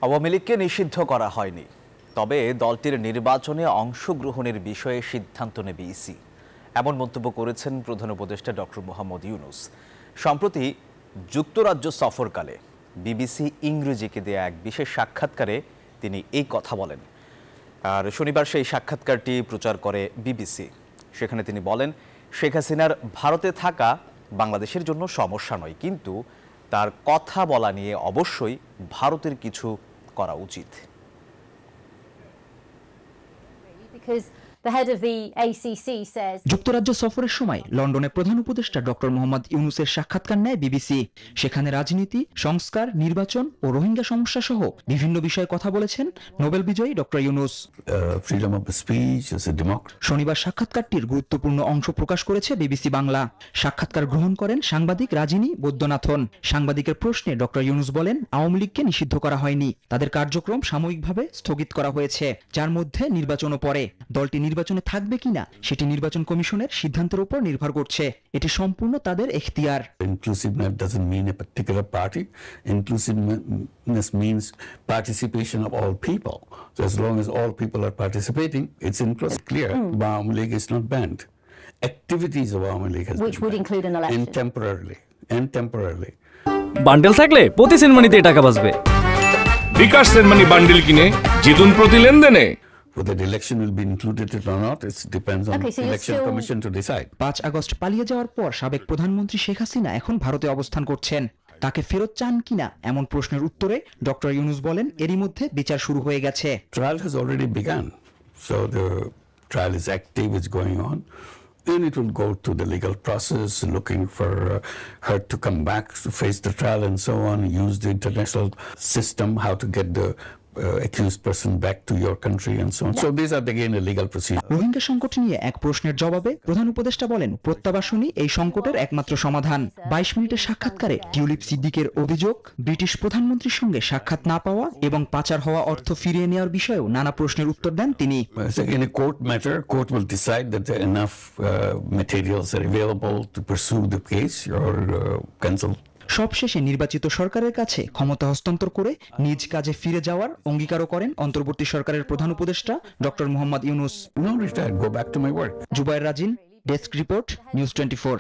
আওয়ামী লীগকে নিষিদ্ধ করা হয়নি, তবে দলটির নির্বাচনে অংশগ্রহণের বিষয়ে সিদ্ধান্ত নেবে ইসি, এমন মন্তব্য করেছেন প্রধান উপদেষ্টা ডক্টর মোহাম্মদ ইউনূস। সম্প্রতি যুক্তরাজ্য সফরকালে বিবিসি ইংরেজিকে দেয়া এক বিশেষ সাক্ষাৎকারে তিনি এই কথা বলেন। আর শনিবার সেই সাক্ষাৎকারটি প্রচার করে বিবিসি। সেখানে তিনি বলেন, শেখ হাসিনার ভারতে থাকা বাংলাদেশের জন্য সমস্যা নয়, কিন্তু তার কথা বলা নিয়ে অবশ্যই ভারতের কিছু করা উচিত। যুক্তরাজ্য সফরের সময় লন্ডনে প্রধান উপদেষ্টা ডক্টর মোহাম্মদ ইউনূসের সাক্ষাৎকার নেয় বিবিসি। সেখানে রাজনীতি, সংস্কার, নির্বাচন ও রোহিঙ্গা সমস্যা সহ বিভিন্ন বিষয়ে কথা বলেছেন নোবেল বিজয়ী ডক্টর ইউনূস। শনিবার সাক্ষাৎকারটির গুরুত্বপূর্ণ অংশ প্রকাশ করেছে বিবিসি বাংলা। সাক্ষাৎকার গ্রহণ করেন সাংবাদিক রাজিনী বৈদ্যনাথন। সাংবাদিকের প্রশ্নে ডক্টর ইউনূস বলেন, আওয়ামী লীগকে নিষিদ্ধ করা হয়নি, তাদের কার্যক্রম সাময়িকভাবে স্থগিত করা হয়েছে, যার মধ্যে নির্বাচনও পড়ে। দলটি নির্বাচনে থাকবে কিনা সেটি নির্বাচন কমিশনের সিদ্ধান্তের উপর নির্ভর করছে। এটি সম্পূর্ণ তাদের এখতিয়ার। Inclusiveness doesn't mean a particular party. Inclusiveness means participation of all people. So as long as all people are participating, it's inclusive. Clear. Awami League is not banned. Activities of Awami League has which would include an election. And temporarily. Bundle থাকলে প্রতি সেনমানিতে টাকা বাঁচবে। বিকাশ send money bundle কিনে জিতুন প্রতি লেনদেনে। Whether the election will be included or not, it depends on the election commission to decide. 5 August পালিয়ে যাওয়ার পর সাবেক প্রধানমন্ত্রী শেখ হাসিনা এখন ভারতে অবস্থান করছেন। তাকে ফেরত চান কিনা এমন প্রশ্নের উত্তরে ডক্টর ইউনূস বলেন, এরই মধ্যে বিচার শুরু হয়ে গেছে। Trial has already begun. So the trial is active, it's going on. Then it will go to the legal process, looking for her to come back to face the trial and so on, use the international system, how to get the accused person back to your country and so on. So these are again a legal procedure. Rohingya সংকট নিয়ে এক প্রশ্নের জবাবে প্রধান উপদেষ্টা বলেন, প্রত্যাবাসনই এই সংকটের একমাত্র সমাধান। 22 মিনিটের সাক্ষাৎকারে টিউলিপ সিদ্দিকের অভিযোগ, ব্রিটিশ প্রধানমন্ত্রীর সঙ্গে সাক্ষাৎ না পাওয়া এবং পাচার হওয়া অর্থ ফিরিয়ে নেওয়ার বিষয়েও নানা প্রশ্নের উত্তর দেন তিনি। In a court matter, court will decide that enough materials are available to pursue the case or cancel. সবশেষে নির্বাচিত সরকারের কাছে ক্ষমতা হস্তান্তর করে নিজ কাজে ফিরে যাওয়ার অঙ্গীকারও করেন অন্তর্বর্তী সরকারের প্রধান উপদেষ্টা doctor Mohammad Yunus. No retire, go back to my work. Zubair Rajin, desk report, news 24।